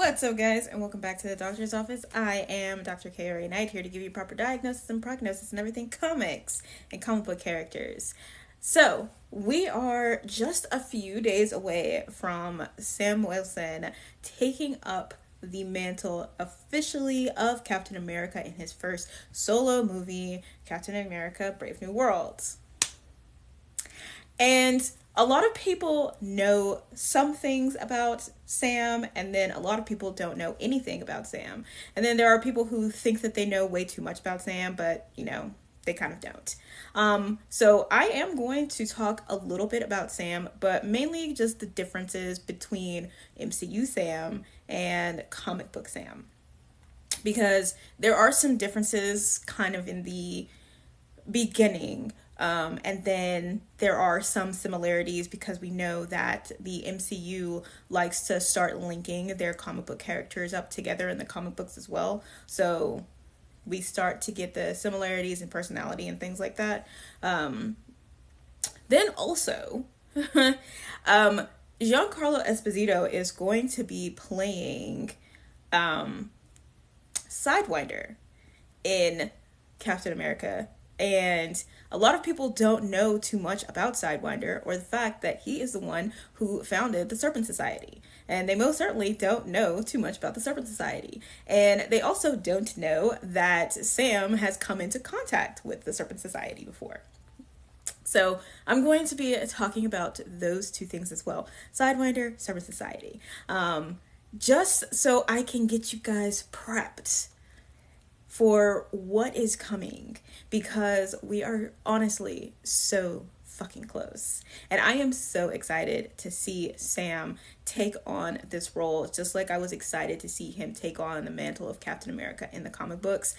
What's up, guys, and welcome back to the doctor's office. I am Dr. K.R.A. Knight, here to give you proper diagnosis and prognosis and everything comics and comic book characters. So, we are just a few days away from Sam Wilson taking up the mantle officially of Captain America in his first solo movie, Captain America Brave New World. And a lot of people know some things about Sam, and then a lot of people don't know anything about Sam. And then there are people who think that they know way too much about Sam, but, they kind of don't. So I am going to talk a little bit about Sam, but mainly just the differences between MCU Sam and comic book Sam. Because there are some differences kind of in the beginning. And then there are some similarities because we know that the MCU likes to start linking their comic book characters up together in the comic books as well. So we start to get the similarities in personality and things like that. Then also, Giancarlo Esposito is going to be playing Sidewinder in Captain America. And a lot of people don't know too much about Sidewinder or the fact that he is the one who founded the Serpent Society. And they most certainly don't know too much about the Serpent Society. And they also don't know that Sam has come into contact with the Serpent Society before. So I'm going to be talking about those two things as well. Sidewinder, Serpent Society. Just so I can get you guys prepped for what is coming, because we are honestly so fucking close. And I am so excited to see Sam take on this role, just like I was excited to see him take on the mantle of Captain America in the comic books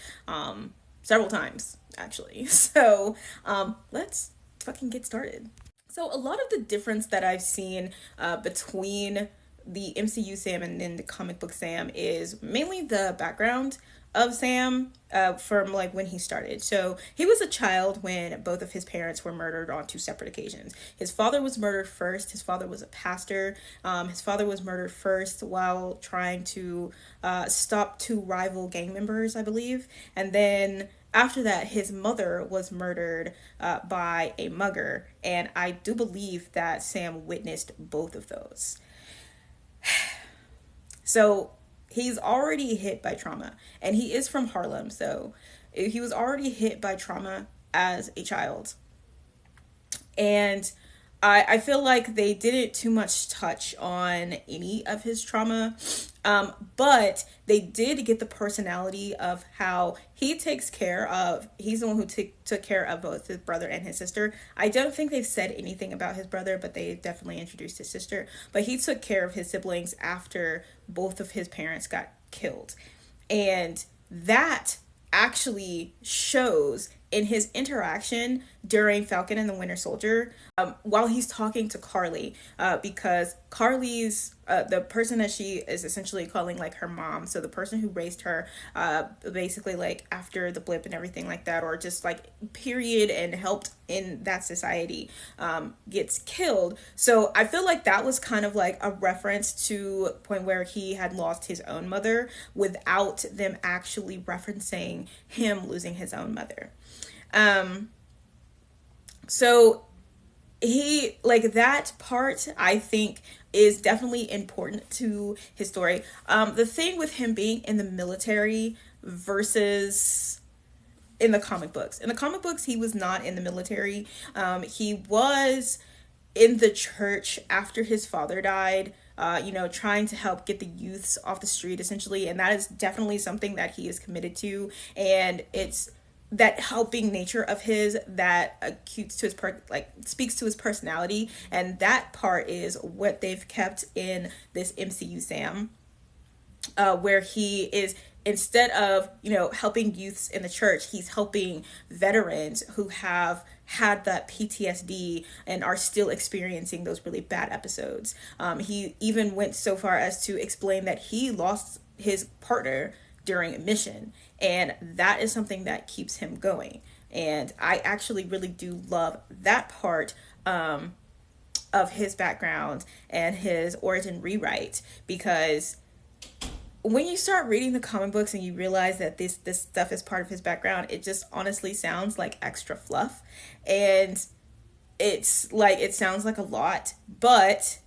several times, actually. So let's fucking get started. So a lot of the difference that I've seen between the MCU Sam and then the comic book Sam is mainly the background of Sam from like when he started. So he was a child when both of his parents were murdered on two separate occasions. His father was murdered first. His father was a pastor. His father was murdered first while trying to stop two rival gang members, I believe. And then after that, his mother was murdered by a mugger. And I do believe that Sam witnessed both of those. So he's already hit by trauma, and he is from Harlem, so he was already hit by trauma as a child. And I feel like they didn't too much touch on any of his trauma, but they did get the personality of how he takes care of, he's the one who took care of both his brother and his sister. I don't think they've said anything about his brother, but they definitely introduced his sister. But he took care of his siblings after both of his parents got killed. And that actually shows in his interaction during Falcon and the Winter Soldier, while he's talking to Carly, because Carly's the person that she is essentially calling like her mom, so the person who raised her, basically like after the blip and everything like that, or just like period and helped in that society, gets killed. So I feel like that was kind of like a reference to a point where he had lost his own mother without them actually referencing him losing his own mother. So he, like, that part I think is definitely important to his story. The thing with him being in the military versus in the comic books. In the comic books, he was not in the military. He was in the church after his father died, trying to help get the youths off the street, essentially. And that is definitely something that he is committed to. And it's that helping nature of his that acutes to his speaks to his personality, and that part is what they've kept in this MCU Sam, where he is, instead of helping youths in the church, he's helping veterans who have had that PTSD and are still experiencing those really bad episodes. He even went so far as to explain that he lost his partner during a mission, and that is something that keeps him going. And I actually really do love that part of his background and his origin rewrite, because when you start reading the comic books and you realize that this stuff is part of his background, it just honestly sounds like extra fluff. And it's like, it sounds like a lot, but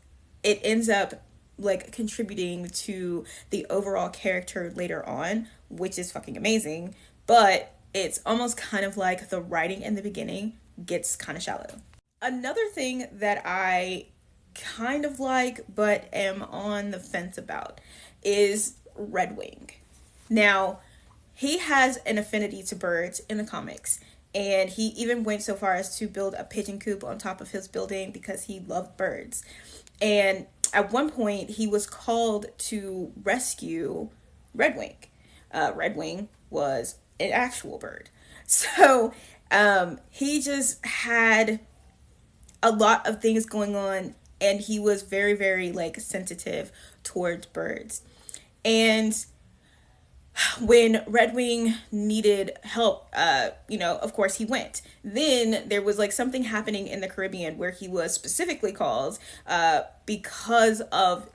it ends up like contributing to the overall character later on, which is fucking amazing. But it's almost kind of like the writing in the beginning gets kind of shallow. Another thing that I kind of like but am on the fence about is Redwing. Now, he has an affinity to birds in the comics, and he even went so far as to build a pigeon coop on top of his building because he loved birds. And at one point, he was called to rescue Redwing. Redwing was an actual bird. So he just had a lot of things going on, and he was very, very like sensitive towards birds. And when Redwing needed help, of course he went. Then there was like something happening in the Caribbean where he was specifically called because of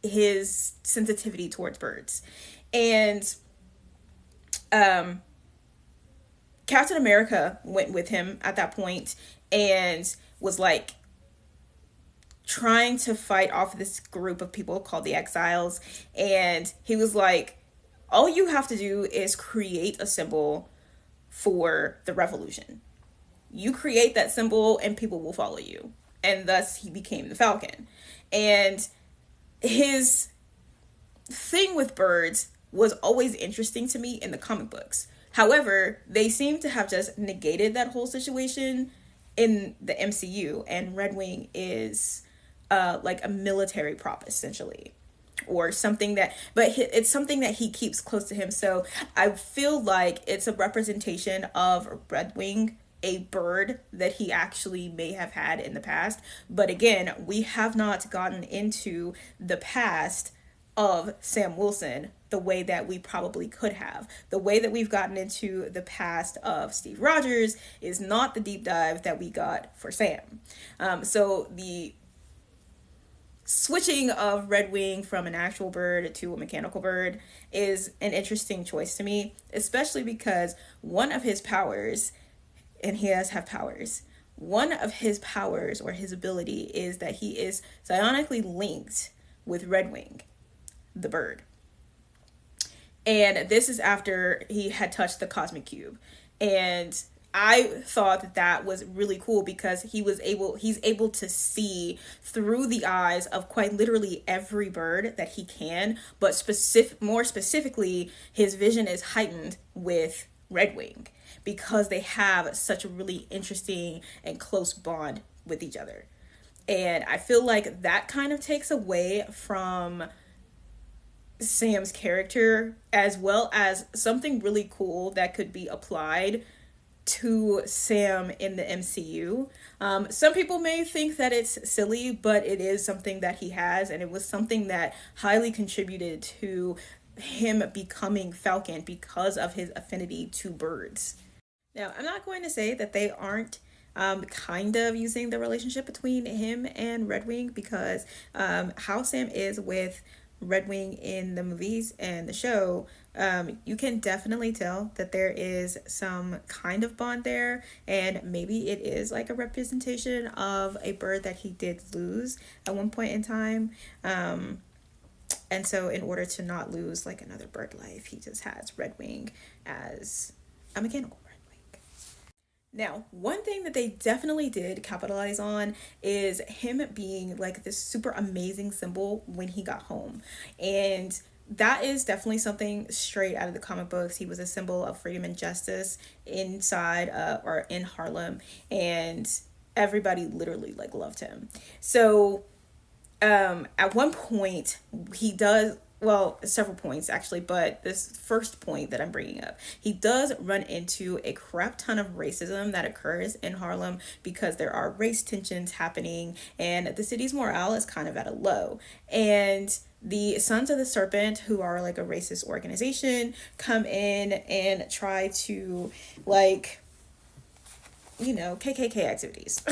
his sensitivity towards birds. And Captain America went with him at that point and was like trying to fight off this group of people called the Exiles. And he was like, all you have to do is create a symbol for the revolution. You create that symbol and people will follow you. And thus he became the Falcon. And his thing with birds was always interesting to me in the comic books. However, they seem to have just negated that whole situation in the MCU, and Redwing is like a military prop essentially, or something that, but it's something that he keeps close to him. So I feel like it's a representation of Redwing, a bird that he actually may have had in the past. But again, we have not gotten into the past of Sam Wilson the way that we probably could have. The way that we've gotten into the past of Steve Rogers is not the deep dive that we got for Sam. So the switching of Redwing from an actual bird to a mechanical bird is an interesting choice to me, especially because one of his powers, and he does have powers, one of his powers or his ability is that he is psionically linked with Redwing, the bird. And this is after he had touched the cosmic cube. And I thought that that was really cool because he's able to see through the eyes of quite literally every bird that he can, but more specifically, his vision is heightened with Redwing because they have such a really interesting and close bond with each other. And I feel like that kind of takes away from Sam's character, as well as something really cool that could be applied to Sam in the MCU. Some people may think that it's silly, but it is something that he has, and it was something that highly contributed to him becoming Falcon because of his affinity to birds. Now, I'm not going to say that they aren't kind of using the relationship between him and Redwing, because how Sam is with Redwing in the movies and the show, you can definitely tell that there is some kind of bond there, and maybe it is like a representation of a bird that he did lose at one point in time. And so in order to not lose like another bird life, he just has Redwing as a mechanical bird. Now, one thing that they definitely did capitalize on is him being like this super amazing symbol when he got home. And that is definitely something straight out of the comic books. He was a symbol of freedom and justice inside or in Harlem, and everybody literally like loved him. So at one point he does, well, several points actually, but this first point that I'm bringing up, he does run into a crap ton of racism that occurs in Harlem because there are race tensions happening and the city's morale is kind of at a low. And the Sons of the Serpent, who are like a racist organization, come in and try to like, KKK activities.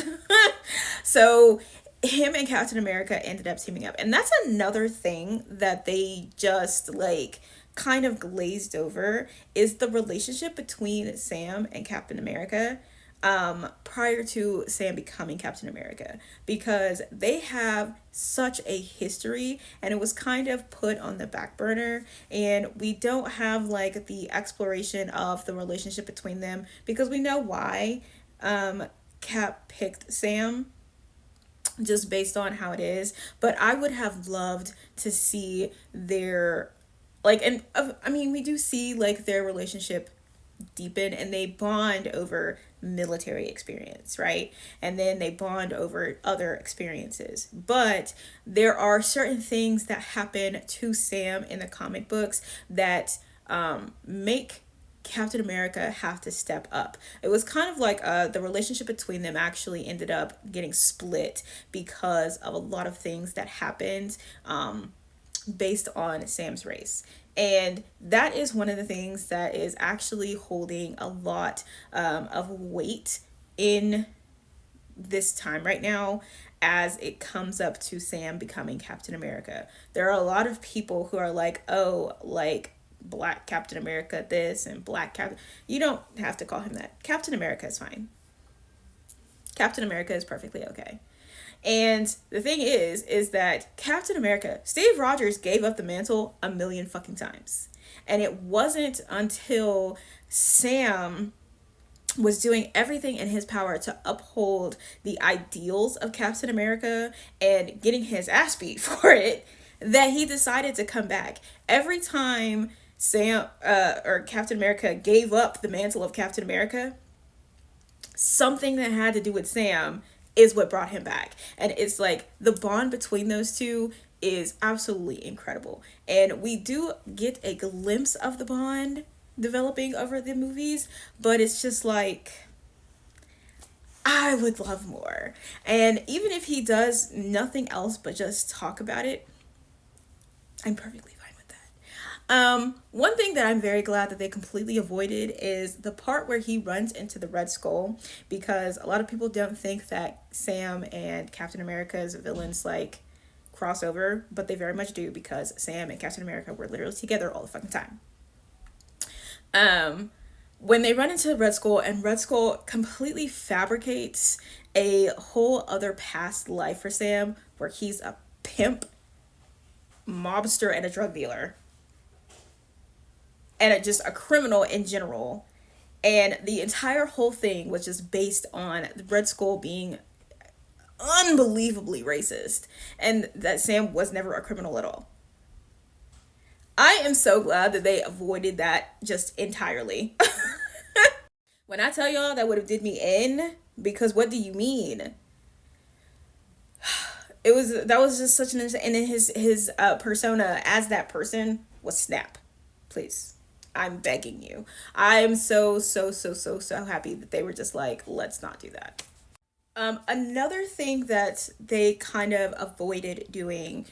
So him and Captain America ended up teaming up. And that's another thing that they just like kind of glazed over, is the relationship between Sam and Captain America prior to Sam becoming Captain America, because they have such a history and it was kind of put on the back burner, and we don't have like the exploration of the relationship between them because we know why Cap picked Sam, just based on how it is. But I would have loved to see their like, and I mean, we do see like their relationship deepen, and they bond over military experience, right? And then they bond over other experiences. But there are certain things that happen to Sam in the comic books that make Captain America have to step up. It was kind of like the relationship between them actually ended up getting split because of a lot of things that happened based on Sam's race. And that is one of the things that is actually holding a lot of weight in this time right now as it comes up to Sam becoming Captain America. There are a lot of people who are like, oh, like Black Captain America this and Black Captain. You don't have to call him that. Captain America is fine. Captain America is perfectly okay. And the thing is that Captain America, Steve Rogers gave up the mantle a million fucking times. And it wasn't until Sam was doing everything in his power to uphold the ideals of Captain America and getting his ass beat for it that he decided to come back. Every time Sam or Captain America gave up the mantle of Captain America, something that had to do with Sam is what brought him back. And it's like the bond between those two is absolutely incredible. And we do get a glimpse of the bond developing over the movies, but it's just like, I would love more. And even if he does nothing else but just talk about it, I'm perfectly fine with that. One thing that I'm very glad that they completely avoided is the part where he runs into the Red Skull, because a lot of people don't think that Sam and Captain America's villains like crossover, but they very much do, because Sam and Captain America were literally together all the fucking time. When they run into the Red Skull, and Red Skull completely fabricates a whole other past life for Sam where he's a pimp, mobster, and a drug dealer, and just a criminal in general. And the entire whole thing was just based on the Red Skull being unbelievably racist, and that Sam was never a criminal at all. I am so glad that they avoided that just entirely. When I tell y'all that would have did me in, because what do you mean? That was just such an, and his persona as that person was Snap. Please, I'm begging you. I am so happy that they were just like, let's not do that. Another thing that they kind of avoided doing,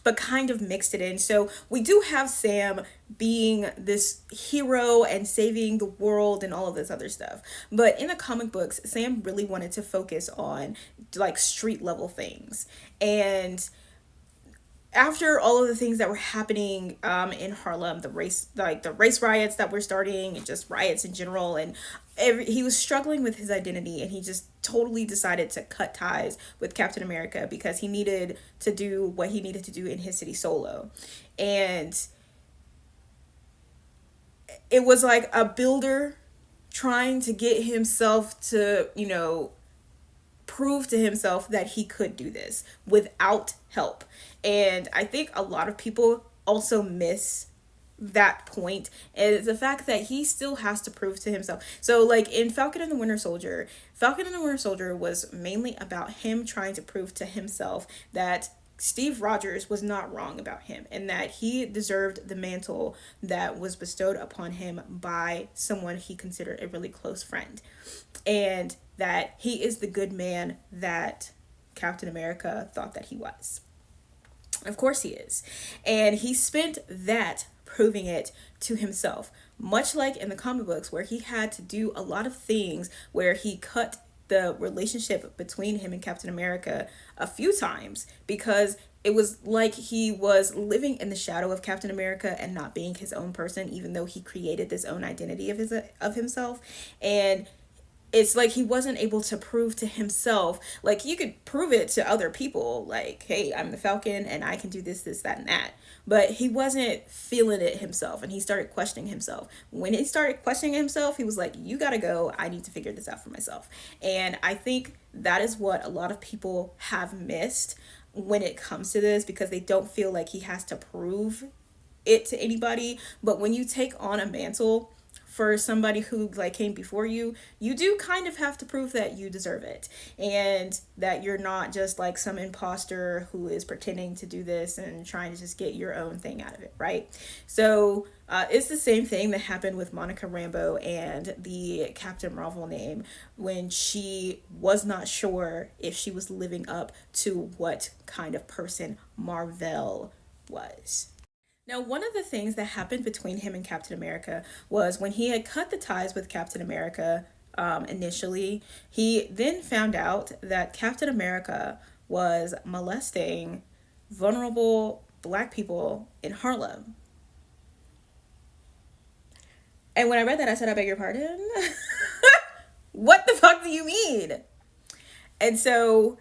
but kind of mixed it in. So we do have Sam being this hero and saving the world and all of this other stuff. But in the comic books, Sam really wanted to focus on like street level things. And after all of the things that were happening in Harlem, the race riots that were starting, and just riots in general, and he was struggling with his identity, and he just totally decided to cut ties with Captain America because he needed to do what he needed to do in his city solo. And it was like a builder trying to get himself to, prove to himself that he could do this without help. And I think a lot of people also miss that point, is the fact that he still has to prove to himself. So like in Falcon and the Winter Soldier was mainly about him trying to prove to himself that Steve Rogers was not wrong about him, and that he deserved the mantle that was bestowed upon him by someone he considered a really close friend, and that he is the good man that Captain America thought that he was. Of course he is. And he spent that proving it to himself, much like in the comic books, where he had to do a lot of things where he cut the relationship between him and Captain America a few times, because it was like he was living in the shadow of Captain America and not being his own person, even though he created this own identity of himself. And it's like he wasn't able to prove to himself, like he could prove it to other people, like, hey, I'm the Falcon and I can do this, that, and that. But he wasn't feeling it himself, and he started questioning himself. When he started questioning himself, he was like, you gotta go, I need to figure this out for myself. And I think that is what a lot of people have missed when it comes to this, because they don't feel like he has to prove it to anybody. But when you take on a mantle for somebody who like came before you, you do kind of have to prove that you deserve it, and that you're not just like some imposter who is pretending to do this and trying to just get your own thing out of it, right? So it's the same thing that happened with Monica Rambeau and the Captain Marvel name, when she was not sure if she was living up to what kind of person Marvel was. Now, one of the things that happened between him and Captain America was when he had cut the ties with Captain America initially, he then found out that Captain America was molesting vulnerable Black people in Harlem. And when I read that, I said, I beg your pardon? What the fuck do you mean? And so,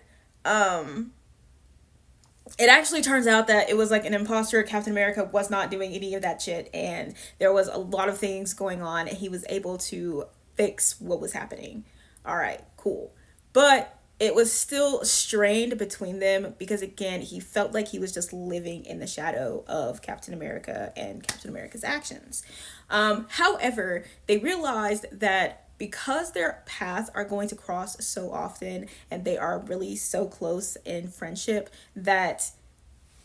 it actually turns out that it was like an imposter. Captain America was not doing any of that shit, and there was a lot of things going on, and he was able to fix what was happening. All right, cool. But it was still strained between them, because again, he felt like he was just living in the shadow of Captain America and Captain America's actions. However, they realized that because their paths are going to cross so often, and they are really so close in friendship, that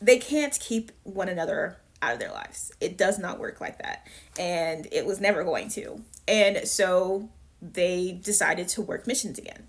they can't keep one another out of their lives. It does not work like that, and it was never going to. And so they decided to work missions again.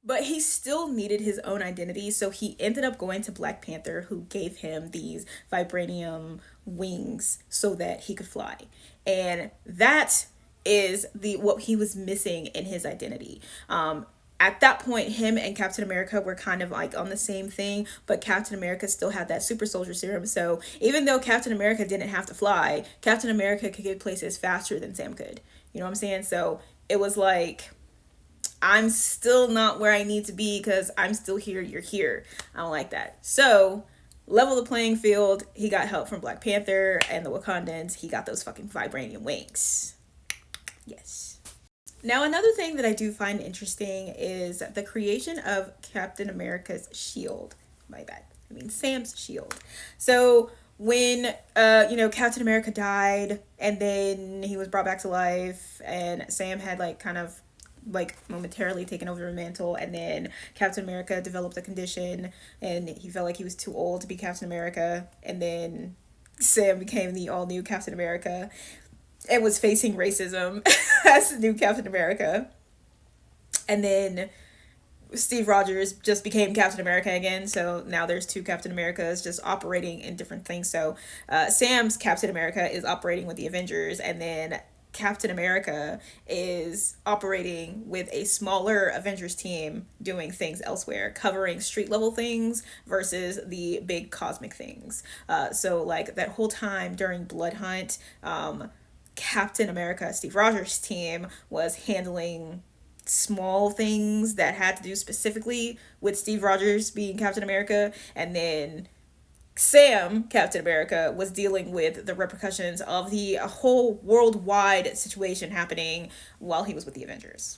But he still needed his own identity, so he ended up going to Black Panther, who gave him these vibranium wings so that he could fly. And that is what he was missing in his identity. At that point, him and Captain America were kind of like on the same thing, but Captain America still had that super soldier serum. So even though Captain America didn't have to fly, Captain America could get places faster than Sam could. You know what I'm saying? So it was like, I'm still not where I need to be because I'm still here, you're here. I don't like that. So level the playing field. He got help from Black Panther and the Wakandans. He got those fucking vibranium wings. Yes. Now, another thing that I do find interesting is the creation of Captain America's shield. My bad. I mean, Sam's shield. So when, Captain America died and then he was brought back to life, and Sam had like kind of like momentarily taken over the mantle, and then Captain America developed a condition and he felt like he was too old to be Captain America, and then Sam became the all new Captain America and was facing racism as the new Captain America. And then Steve Rogers just became Captain America again, so now there's two Captain Americas just operating in different things. So Sam's Captain America is operating with the Avengers, and then Captain America is operating with a smaller Avengers team doing things elsewhere, covering street level things versus the big cosmic things. So like that whole time during Blood Hunt, Captain America, Steve Rogers' team was handling small things that had to do specifically with Steve Rogers being Captain America, and then Sam, Captain America, was dealing with the repercussions of the whole worldwide situation happening while he was with the Avengers.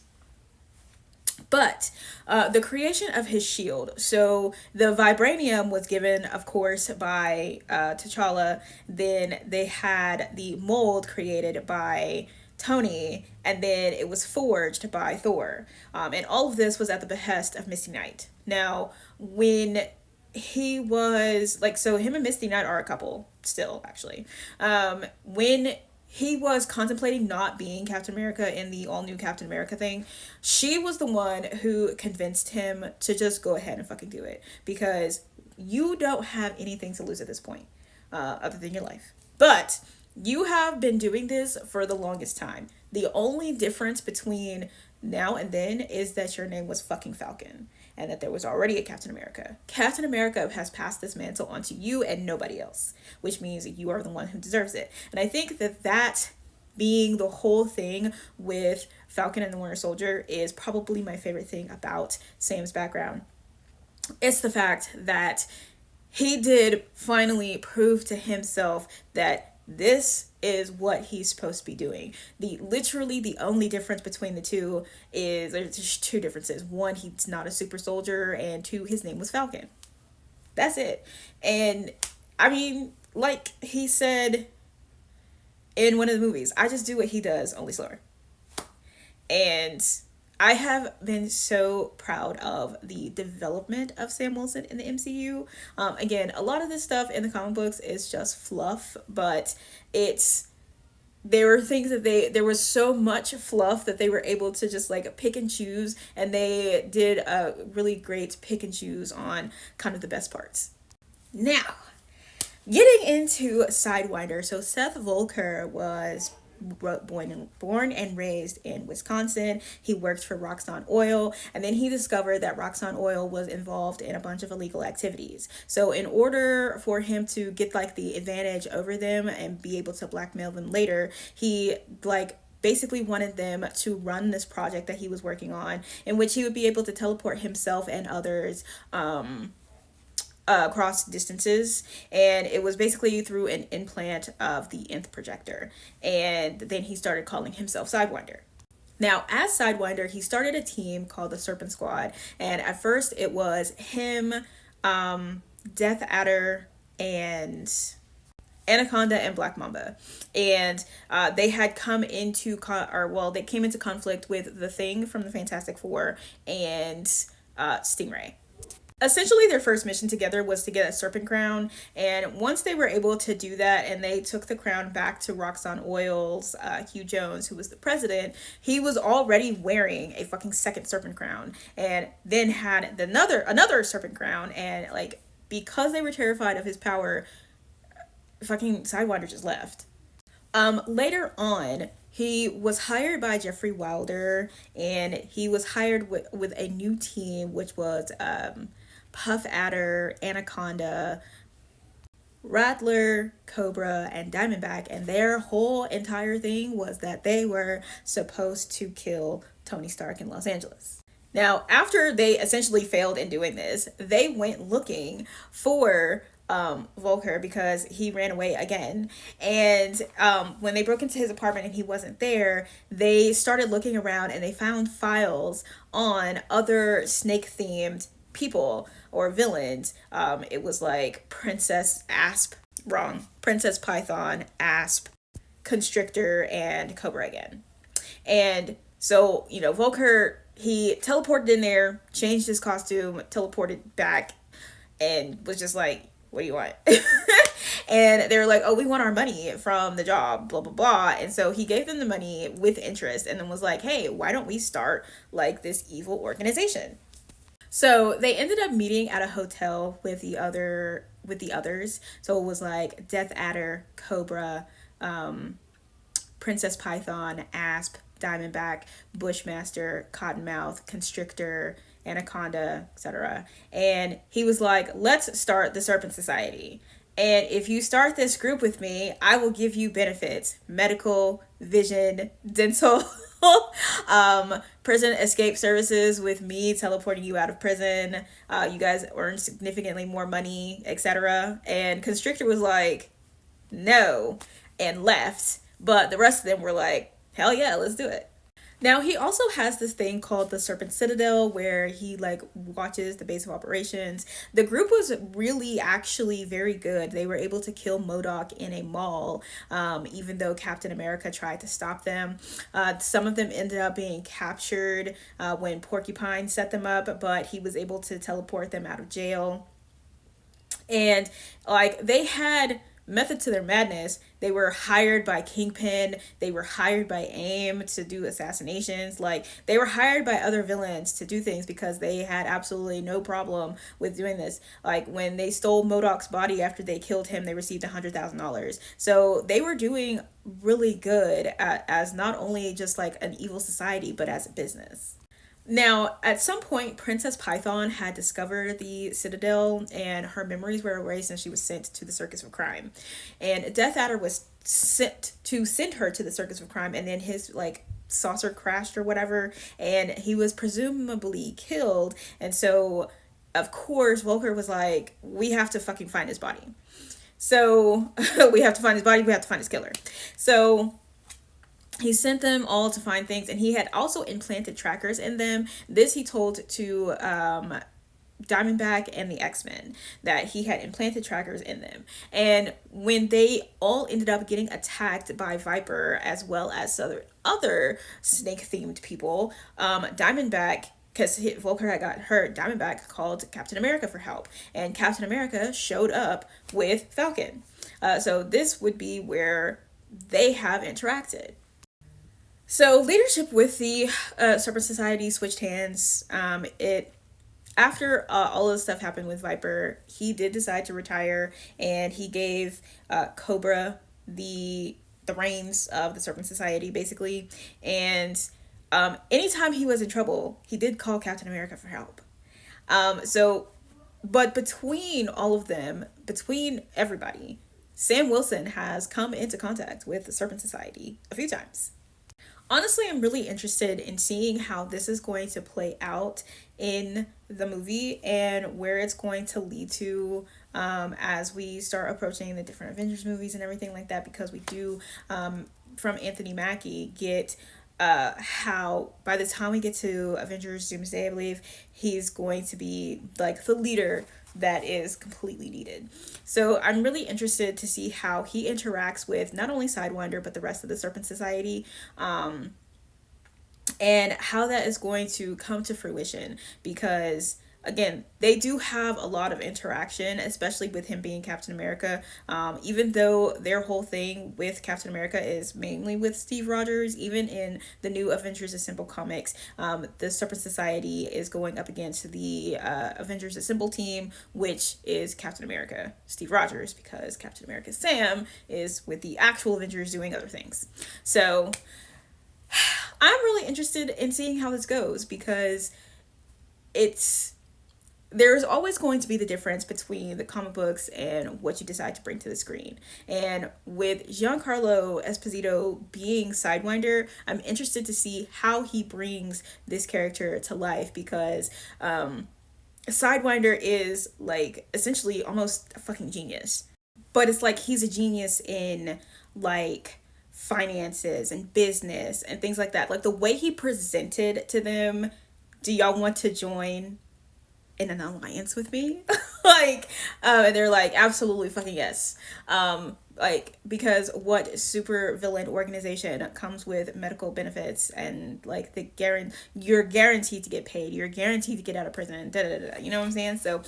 But the creation of his shield, so the vibranium was given, of course, by T'Challa. Then they had the mold created by Tony, and then it was forged by Thor. And all of this was at the behest of Misty Knight. Now, when he was like, so him and Misty Knight are a couple still, actually. When he was contemplating not being Captain America in the all-new Captain America thing, she was the one who convinced him to just go ahead and fucking do it, because you don't have anything to lose at this point other than your life. But you have been doing this for the longest time. The only difference between now and then is that your name was fucking Falcon and that there was already a Captain America. Captain America has passed this mantle onto you and nobody else, which means that you are the one who deserves it. And I think that being the whole thing with Falcon and the Winter Soldier is probably my favorite thing about Sam's background. It's the fact that he did finally prove to himself that this is what he's supposed to be doing. Literally the only difference between the two is there's just two differences. One, he's not a super soldier, and two, his name was Falcon. That's it. And I mean, like he said in one of the movies, I just do what he does, only slower. And I have been so proud of the development of Sam Wilson in the MCU. Again, a lot of this stuff in the comic books is just fluff, but there were things that there was so much fluff that they were able to just like pick and choose, and they did a really great pick and choose on kind of the best parts. Now, getting into Sidewinder. So Seth Volker was born and raised in Wisconsin. He worked for Roxxon Oil, and then he discovered that Roxxon Oil was involved in a bunch of illegal activities. So in order for him to get like the advantage over them and be able to blackmail them later, he basically wanted them to run this project that he was working on, in which he would be able to teleport himself and others across distances, and it was basically through an implant of the nth projector. And then he started calling himself Sidewinder. Now, as Sidewinder, he started a team called the Serpent Squad, and at first it was him, Death Adder, and Anaconda and Black Mamba, and they had come into they came into conflict with the Thing from the Fantastic Four and Stingray. Essentially, their first mission together was to get a serpent crown, and once they were able to do that and they took the crown back to Roxxon Oil's Hugh Jones, who was the president, he was already wearing a fucking second serpent crown, and then had another serpent crown, and like because they were terrified of his power, fucking Sidewinder just left. Later on, he was hired by Jeffrey Wilder, and he was hired with a new team, which was Puff Adder, Anaconda, Rattler, Cobra, and Diamondback, and their whole entire thing was that they were supposed to kill Tony Stark in Los Angeles. Now, after they essentially failed in doing this, they went looking for Volker because he ran away again. And when they broke into his apartment and he wasn't there, they started looking around and they found files on other snake-themed people or villains. It was like Princess Python, Asp, Constrictor, and Cobra again. And so, Volker, he teleported in there, changed his costume, teleported back, and was just like, what do you want? And they were like, oh, we want our money from the job, blah, blah, blah. And so he gave them the money with interest and then was like, hey, why don't we start like this evil organization? So they ended up meeting at a hotel with the others. So it was like Death Adder, Cobra, Princess Python, Asp, Diamondback, Bushmaster, Cottonmouth, Constrictor, Anaconda, etc. And he was like, let's start the Serpent Society. And if you start this group with me, I will give you benefits: medical, vision, dental, prison escape services with me teleporting you out of prison. You guys earn significantly more money, etc. And Constrictor was like, no, and left. But the rest of them were like, hell yeah, let's do it. Now, he also has this thing called the Serpent Citadel where he like watches the base of operations. The group was really actually very good. They were able to kill MODOK in a mall, even though Captain America tried to stop them. Some of them ended up being captured when Porcupine set them up, but he was able to teleport them out of jail. And like they had method to their madness, they were hired by Kingpin, they were hired by AIM to do assassinations, like they were hired by other villains to do things because they had absolutely no problem with doing this. Like when they stole MODOK's body after they killed him, they received $100,000. So they were doing really good as not only just like an evil society, but as a business. Now, at some point, Princess Python had discovered the Citadel and her memories were erased and she was sent to the Circus of Crime. And Death Adder was sent to send her to the Circus of Crime, and then his like saucer crashed or whatever, and he was presumably killed. And so, of course, Volker was like, we have to fucking find his body. So, we have to find his body, we have to find his killer. So, he sent them all to find things, and he had also implanted trackers in them. This he told to Diamondback and the X-Men, that he had implanted trackers in them. And when they all ended up getting attacked by Viper as well as other snake-themed people, Diamondback, because Volker had got hurt, Diamondback called Captain America for help, and Captain America showed up with Falcon. So this would be where they have interacted. So leadership with the Serpent Society switched hands. After all of the stuff happened with Viper, he did decide to retire, and he gave Cobra the reins of the Serpent Society, basically. And anytime he was in trouble, he did call Captain America for help. But between all of them, between everybody, Sam Wilson has come into contact with the Serpent Society a few times. Honestly, I'm really interested in seeing how this is going to play out in the movie and where it's going to lead to as we start approaching the different Avengers movies and everything like that, because we do, from Anthony Mackie, get how by the time we get to Avengers Doomsday, I believe, he's going to be like the leader that is completely needed. So I'm really interested to see how he interacts with not only Sidewinder but the rest of the Serpent Society, and how that is going to come to fruition, because again, they do have a lot of interaction, especially with him being Captain America. Even though their whole thing with Captain America is mainly with Steve Rogers, even in the new Avengers Assemble comics, the Serpent Society is going up against the Avengers Assemble team, which is Captain America, Steve Rogers, because Captain America Sam is with the actual Avengers doing other things. So I'm really interested in seeing how this goes, because there's always going to be the difference between the comic books and what you decide to bring to the screen. And with Giancarlo Esposito being Sidewinder, I'm interested to see how he brings this character to life, because Sidewinder is like essentially almost a fucking genius. But it's like he's a genius in like finances and business and things like that. Like the way he presented to them, do y'all want to join in an alliance with me? And they're like, absolutely fucking yes. Because what super villain organization comes with medical benefits and like you're guaranteed to get paid, you're guaranteed to get out of prison, you know what I'm saying? So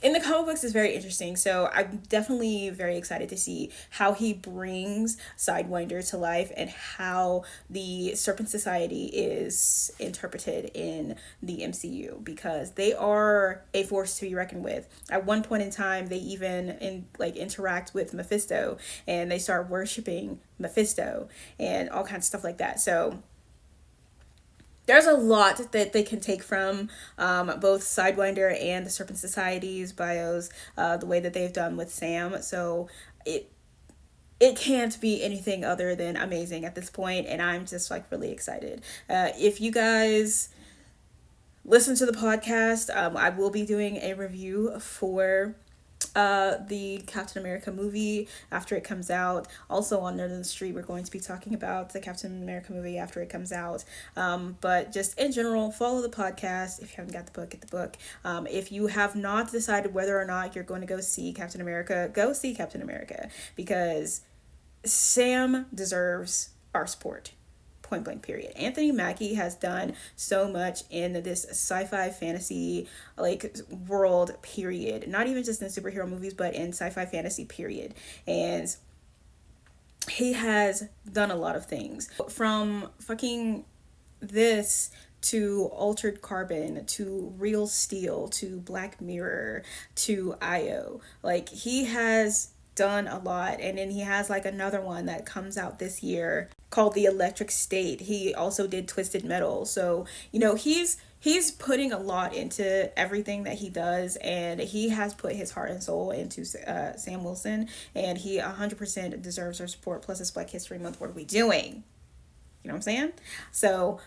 in the comic books is very interesting. So I'm definitely very excited to see how he brings Sidewinder to life and how the Serpent Society is interpreted in the MCU, because they are a force to be reckoned with. At one point in time, they even interact with Mephisto, and they start worshiping Mephisto and all kinds of stuff like that. So there's a lot that they can take from both Sidewinder and the Serpent Society's bios, the way that they've done with Sam. So it can't be anything other than amazing at this point, and I'm just like really excited. If you guys listen to the podcast, I will be doing a review for the Captain America movie after it comes out. Also on Nerd in the Street, we're going to be talking about the Captain America movie after it comes out. But just in general, follow the podcast. If you haven't got the book, get the book. If you have not decided whether or not you're going to go see Captain America, go see Captain America, because Sam deserves our support. point blank period. Anthony Mackie has done so much in this sci-fi fantasy like world period, not even just in superhero movies but in sci-fi fantasy period. And he has done a lot of things, from fucking this to Altered Carbon to Real Steel to Black Mirror to Io. Like, he has done a lot. And then he has like another one that comes out this year called The Electric State. He also did Twisted Metal. So, you know, he's putting a lot into everything that he does, and he has put his heart and soul into Sam Wilson, and he 100% deserves our support. Plus, it's Black History Month. What are we doing? You know what I'm saying? So,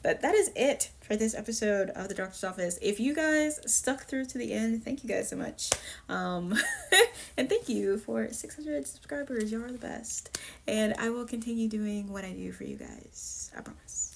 but that is it for this episode of The Doctor's Office. If you guys stuck through to the end, thank you guys so much. And thank you for 600 subscribers. Y'all are the best. And I will continue doing what I do for you guys. I promise.